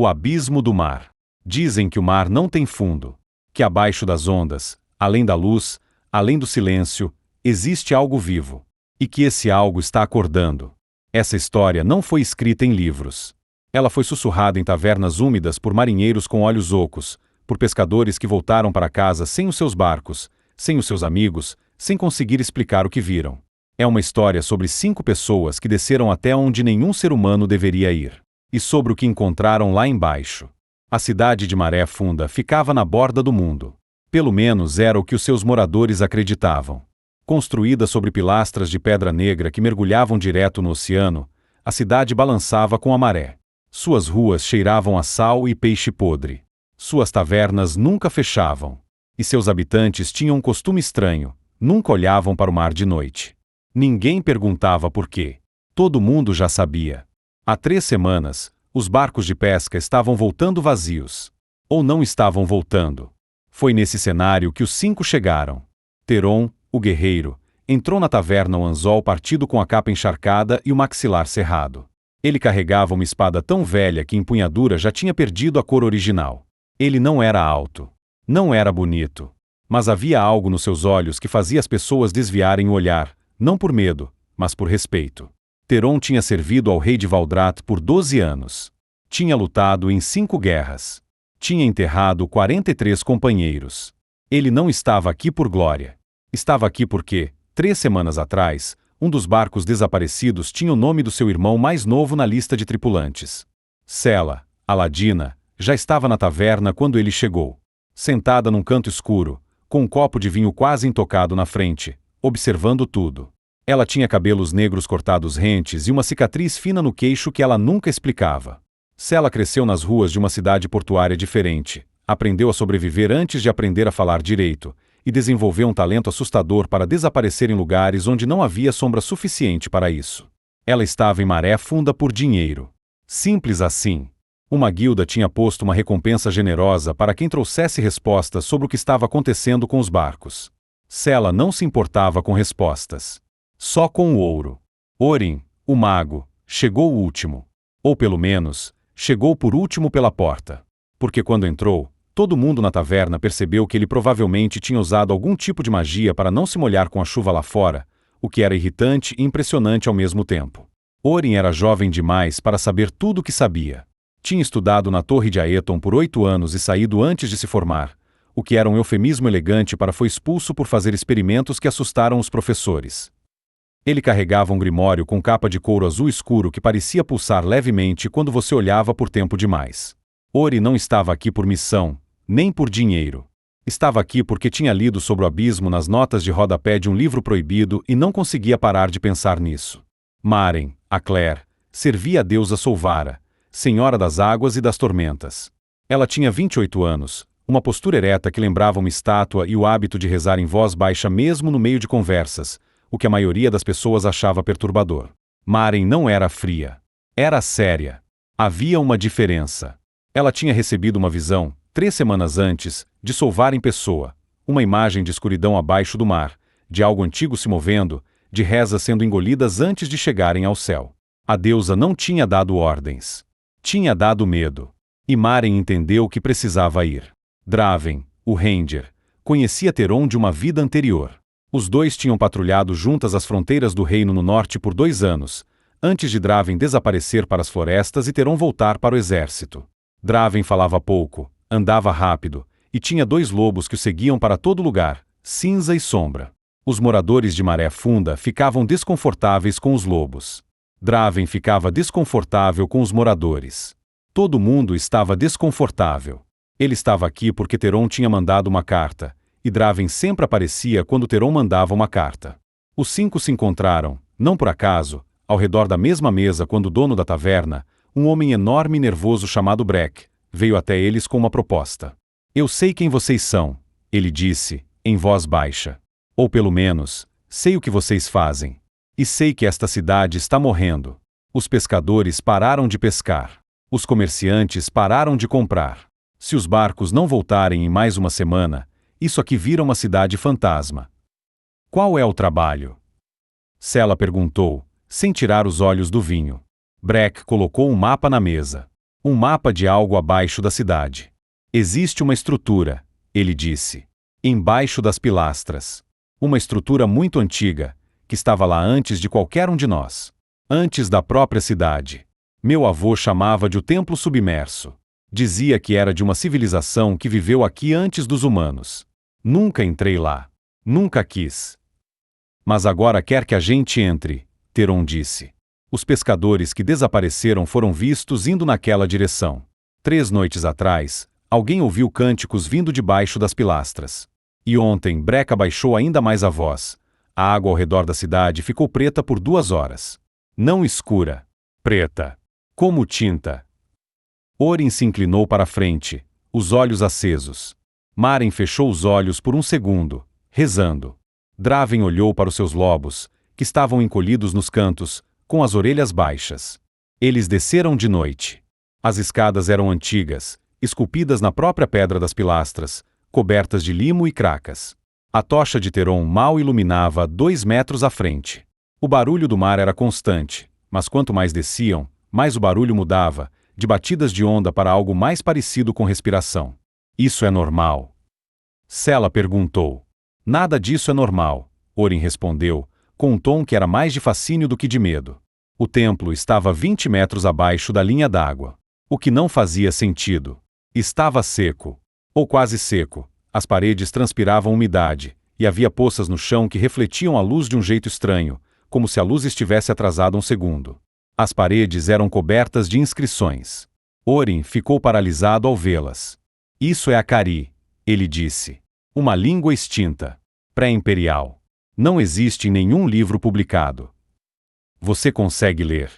O abismo do mar. Dizem que o mar não tem fundo, que abaixo das ondas, além da luz, além do silêncio, existe algo vivo, e que esse algo está acordando. Essa história não foi escrita em livros. Ela foi sussurrada em tavernas úmidas por marinheiros com olhos ocos, por pescadores que voltaram para casa sem os seus barcos, sem os seus amigos, sem conseguir explicar o que viram. É uma história sobre 5 pessoas que desceram até onde nenhum ser humano deveria ir, e sobre o que encontraram lá embaixo. A cidade de Maré Funda ficava na borda do mundo. Pelo menos era o que os seus moradores acreditavam. Construída sobre pilastras de pedra negra que mergulhavam direto no oceano, a cidade balançava com a maré. Suas ruas cheiravam a sal e peixe podre. Suas tavernas nunca fechavam. E seus habitantes tinham um costume estranho: nunca olhavam para o mar de noite. Ninguém perguntava por quê. Todo mundo já sabia. Há 3 semanas, os barcos de pesca estavam voltando vazios. Ou não estavam voltando. Foi nesse cenário que os 5 chegaram. Teron, o guerreiro, entrou na taverna o anzol partido com a capa encharcada e o maxilar cerrado. Ele carregava uma espada tão velha que a empunhadura já tinha perdido a cor original. Ele não era alto. Não era bonito. Mas havia algo nos seus olhos que fazia as pessoas desviarem o olhar, não por medo, mas por respeito. Teron tinha servido ao rei de Valdrat por 12 anos. Tinha lutado em 5 guerras. Tinha enterrado 43 companheiros. Ele não estava aqui por glória. Estava aqui porque, 3 semanas atrás, um dos barcos desaparecidos tinha o nome do seu irmão mais novo na lista de tripulantes. Sela, a ladina, já estava na taverna quando ele chegou. Sentada num canto escuro, com um copo de vinho quase intocado na frente, observando tudo. Ela tinha cabelos negros cortados rentes e uma cicatriz fina no queixo que ela nunca explicava. Sela cresceu nas ruas de uma cidade portuária diferente, aprendeu a sobreviver antes de aprender a falar direito, e desenvolveu um talento assustador para desaparecer em lugares onde não havia sombra suficiente para isso. Ela estava em Maré Funda por dinheiro. Simples assim. Uma guilda tinha posto uma recompensa generosa para quem trouxesse respostas sobre o que estava acontecendo com os barcos. Sela não se importava com respostas. Só com o ouro. Orin, o mago, chegou o último. Ou pelo menos, chegou por último pela porta. Porque quando entrou, todo mundo na taverna percebeu que ele provavelmente tinha usado algum tipo de magia para não se molhar com a chuva lá fora, o que era irritante e impressionante ao mesmo tempo. Orin era jovem demais para saber tudo o que sabia. Tinha estudado na Torre de Aeton por 8 anos e saído antes de se formar, o que era um eufemismo elegante para foi expulso por fazer experimentos que assustaram os professores. Ele carregava um grimório com capa de couro azul escuro que parecia pulsar levemente quando você olhava por tempo demais. Orin não estava aqui por missão, nem por dinheiro. Estava aqui porque tinha lido sobre o abismo nas notas de rodapé de um livro proibido e não conseguia parar de pensar nisso. Maren, a Claire, servia a deusa Solvara, senhora das águas e das tormentas. Ela tinha 28 anos, uma postura ereta que lembrava uma estátua e o hábito de rezar em voz baixa mesmo no meio de conversas, o que a maioria das pessoas achava perturbador. Maren não era fria. Era séria. Havia uma diferença. Ela tinha recebido uma visão, 3 semanas antes, de Solvara em pessoa, uma imagem de escuridão abaixo do mar, de algo antigo se movendo, de rezas sendo engolidas antes de chegarem ao céu. A deusa não tinha dado ordens. Tinha dado medo. E Maren entendeu que precisava ir. Draven, o Ranger, conhecia Teron de uma vida anterior. Os dois tinham patrulhado juntas as fronteiras do reino no norte por 2 anos, antes de Draven desaparecer para as florestas e Teron voltar para o exército. Draven falava pouco, andava rápido, e tinha 2 lobos que o seguiam para todo lugar, Cinza e Sombra. Os moradores de Maré Funda ficavam desconfortáveis com os lobos. Draven ficava desconfortável com os moradores. Todo mundo estava desconfortável. Ele estava aqui porque Teron tinha mandado uma carta, e Draven sempre aparecia quando Teron mandava uma carta. Os 5 se encontraram, não por acaso, ao redor da mesma mesa quando o dono da taverna, um homem enorme e nervoso chamado Breck, veio até eles com uma proposta. Eu sei quem vocês são, ele disse, em voz baixa. Ou pelo menos, sei o que vocês fazem. E sei que esta cidade está morrendo. Os pescadores pararam de pescar. Os comerciantes pararam de comprar. Se os barcos não voltarem em mais uma semana, isso aqui vira uma cidade fantasma. Qual é o trabalho? Sela perguntou, sem tirar os olhos do vinho. Breck colocou um mapa na mesa. Um mapa de algo abaixo da cidade. Existe uma estrutura, ele disse. Embaixo das pilastras. Uma estrutura muito antiga, que estava lá antes de qualquer um de nós. Antes da própria cidade. Meu avô chamava de o templo submerso. Dizia que era de uma civilização que viveu aqui antes dos humanos. Nunca entrei lá. Nunca quis. Mas agora quer que a gente entre, Theron disse. Os pescadores que desapareceram foram vistos indo naquela direção. 3 noites atrás, alguém ouviu cânticos vindo debaixo das pilastras. E ontem, Breca baixou ainda mais a voz. A água ao redor da cidade ficou preta por 2 horas. Não escura. Preta. Como tinta. Orin se inclinou para a frente, os olhos acesos. Maren fechou os olhos por um segundo, rezando. Draven olhou para os seus lobos, que estavam encolhidos nos cantos, com as orelhas baixas. Eles desceram de noite. As escadas eram antigas, esculpidas na própria pedra das pilastras, cobertas de limo e cracas. A tocha de Theron mal iluminava 2 metros à frente. O barulho do mar era constante, mas quanto mais desciam, mais o barulho mudava, de batidas de onda para algo mais parecido com respiração. Isso é normal? Sela perguntou. Nada disso é normal, Orin respondeu, com um tom que era mais de fascínio do que de medo. O templo estava 20 metros abaixo da linha d'água. O que não fazia sentido. Estava seco. Ou quase seco. As paredes transpiravam umidade, e havia poças no chão que refletiam a luz de um jeito estranho, como se a luz estivesse atrasada um segundo. As paredes eram cobertas de inscrições. Orin ficou paralisado ao vê-las. Isso é Akari, ele disse. Uma língua extinta. Pré-imperial. Não existe em nenhum livro publicado. Você consegue ler?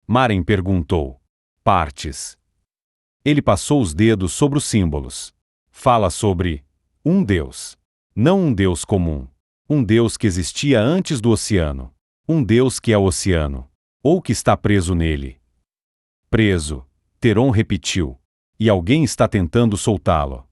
Maren perguntou. Partes. Ele passou os dedos sobre os símbolos. Fala sobre um Deus. Não um Deus comum. Um Deus que existia antes do oceano. Um Deus que é o oceano. Ou que está preso nele. Preso, Theron repetiu. E alguém está tentando soltá-lo.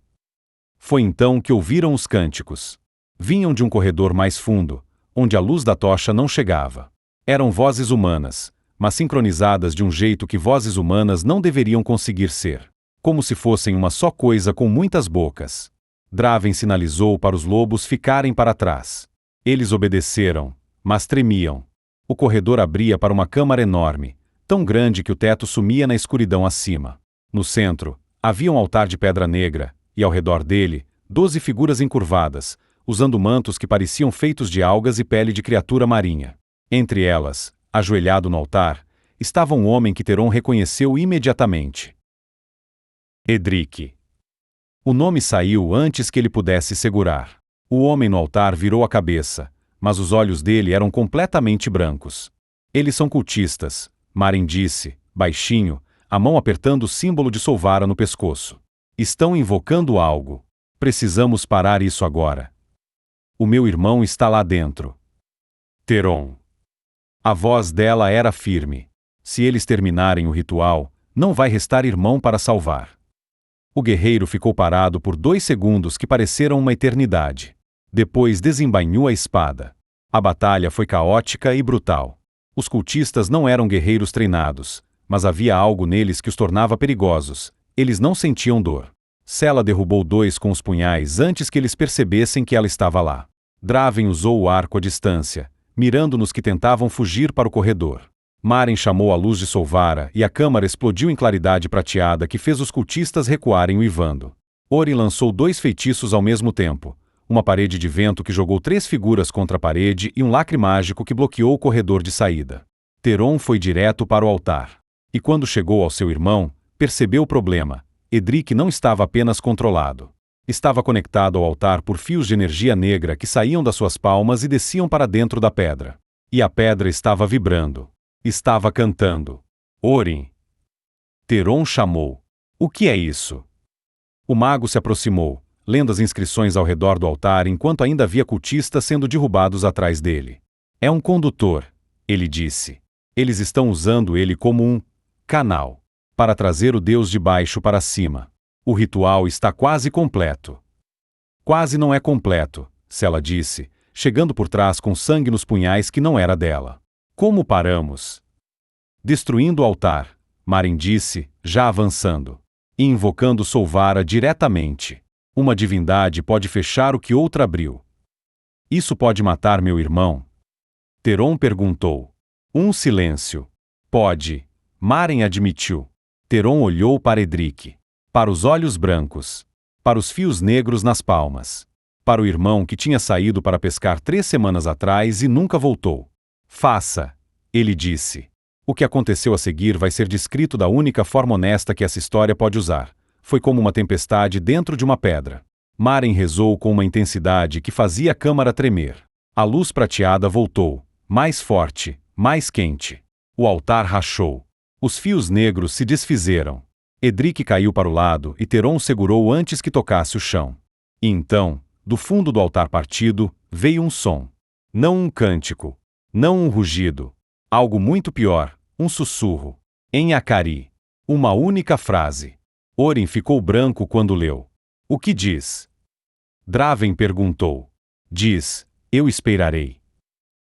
Foi então que ouviram os cânticos. Vinham de um corredor mais fundo, onde a luz da tocha não chegava. Eram vozes humanas, mas sincronizadas de um jeito que vozes humanas não deveriam conseguir ser. Como se fossem uma só coisa com muitas bocas. Draven sinalizou para os lobos ficarem para trás. Eles obedeceram, mas tremiam. O corredor abria para uma câmara enorme, tão grande que o teto sumia na escuridão acima. No centro, havia um altar de pedra negra, e ao redor dele, 12 figuras encurvadas, usando mantos que pareciam feitos de algas e pele de criatura marinha. Entre elas, ajoelhado no altar, estava um homem que Theron reconheceu imediatamente. Edric. O nome saiu antes que ele pudesse segurar. O homem no altar virou a cabeça, mas os olhos dele eram completamente brancos. Eles são cultistas, Maren disse, baixinho, a mão apertando o símbolo de Solvara no pescoço. Estão invocando algo. Precisamos parar isso agora. O meu irmão está lá dentro. Theron. A voz dela era firme. Se eles terminarem o ritual, não vai restar irmão para salvar. O guerreiro ficou parado por 2 segundos que pareceram uma eternidade. Depois desembainhou a espada. A batalha foi caótica e brutal. Os cultistas não eram guerreiros treinados, mas havia algo neles que os tornava perigosos. Eles não sentiam dor. Sela derrubou 2 com os punhais antes que eles percebessem que ela estava lá. Draven usou o arco à distância, mirando nos que tentavam fugir para o corredor. Maren chamou a luz de Solvara e a câmara explodiu em claridade prateada que fez os cultistas recuarem uivando. Orin lançou 2 feitiços ao mesmo tempo. Uma parede de vento que jogou 3 figuras contra a parede e um lacre mágico que bloqueou o corredor de saída. Theron foi direto para o altar. E quando chegou ao seu irmão, percebeu o problema. Edric não estava apenas controlado. Estava conectado ao altar por fios de energia negra que saíam das suas palmas e desciam para dentro da pedra. E a pedra estava vibrando. Estava cantando. Orin. Theron chamou. O que é isso? O mago se aproximou, lendo as inscrições ao redor do altar enquanto ainda havia cultistas sendo derrubados atrás dele. É um condutor, ele disse. Eles estão usando ele como um canal para trazer o Deus de baixo para cima. O ritual está quase completo. Quase não é completo, Sela disse, chegando por trás com sangue nos punhais que não era dela. Como paramos? Destruindo o altar, Maren disse, já avançando. E invocando Solvara diretamente. Uma divindade pode fechar o que outra abriu. Isso pode matar meu irmão? Teron perguntou. Um silêncio. Pode. Maren admitiu. Teron olhou para Edric. Para os olhos brancos. Para os fios negros nas palmas. Para o irmão que tinha saído para pescar 3 semanas atrás e nunca voltou. Faça, ele disse. O que aconteceu a seguir vai ser descrito da única forma honesta que essa história pode usar. Foi como uma tempestade dentro de uma pedra. Maren rezou com uma intensidade que fazia a câmara tremer. A luz prateada voltou, mais forte, mais quente. O altar rachou. Os fios negros se desfizeram. Edric caiu para o lado e Teron o segurou antes que tocasse o chão. E então, do fundo do altar partido, veio um som. Não um cântico. Não um rugido. Algo muito pior, um sussurro. Em Akari. Uma única frase. Orin ficou branco quando leu. O que diz? Draven perguntou. Diz, eu esperarei.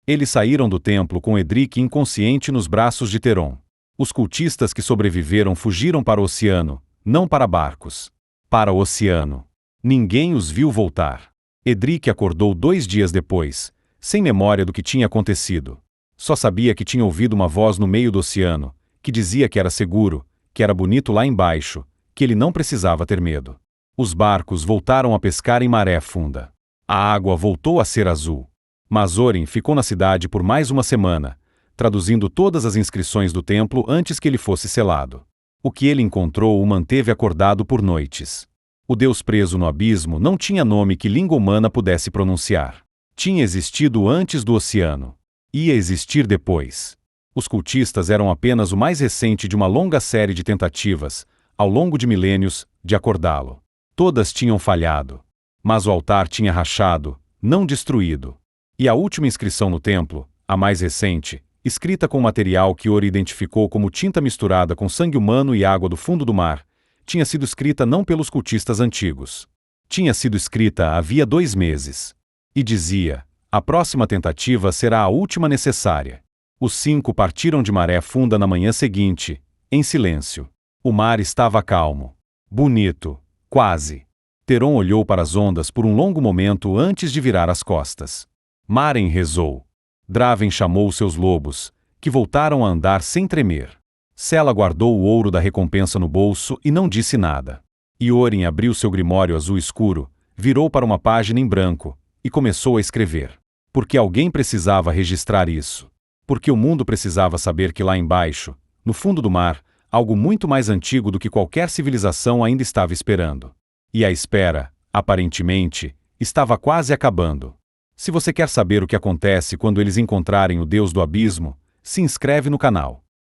Eles saíram do templo com Edric inconsciente nos braços de Teron. Os cultistas que sobreviveram fugiram para o oceano, não para barcos. Para o oceano. Ninguém os viu voltar. Edric acordou 2 dias depois, sem memória do que tinha acontecido. Só sabia que tinha ouvido uma voz no meio do oceano, que dizia que era seguro, que era bonito lá embaixo, que ele não precisava ter medo. Os barcos voltaram a pescar em maré funda. A água voltou a ser azul. Mas Orin ficou na cidade por mais uma semana, traduzindo todas as inscrições do templo antes que ele fosse selado. O que ele encontrou o manteve acordado por noites. O Deus preso no abismo não tinha nome que língua humana pudesse pronunciar. Tinha existido antes do oceano. Ia existir depois. Os cultistas eram apenas o mais recente de uma longa série de tentativas, ao longo de milênios, de acordá-lo. Todas tinham falhado. Mas o altar tinha rachado, não destruído. E a última inscrição no templo, a mais recente, escrita com material que Ori identificou como tinta misturada com sangue humano e água do fundo do mar, tinha sido escrita não pelos cultistas antigos. Tinha sido escrita havia 2 meses. E dizia, a próxima tentativa será a última necessária. Os 5 partiram de maré funda na manhã seguinte, em silêncio. O mar estava calmo. Bonito. Quase. Teron olhou para as ondas por um longo momento antes de virar as costas. Maren rezou. Draven chamou seus lobos, que voltaram a andar sem tremer. Sela guardou o ouro da recompensa no bolso e não disse nada. E Orin abriu seu grimório azul escuro, virou para uma página em branco, e começou a escrever. Porque alguém precisava registrar isso. Porque o mundo precisava saber que lá embaixo, no fundo do mar, algo muito mais antigo do que qualquer civilização ainda estava esperando. E a espera, aparentemente, estava quase acabando. Se você quer saber o que acontece quando eles encontrarem o Deus do Abismo, se inscreve no canal.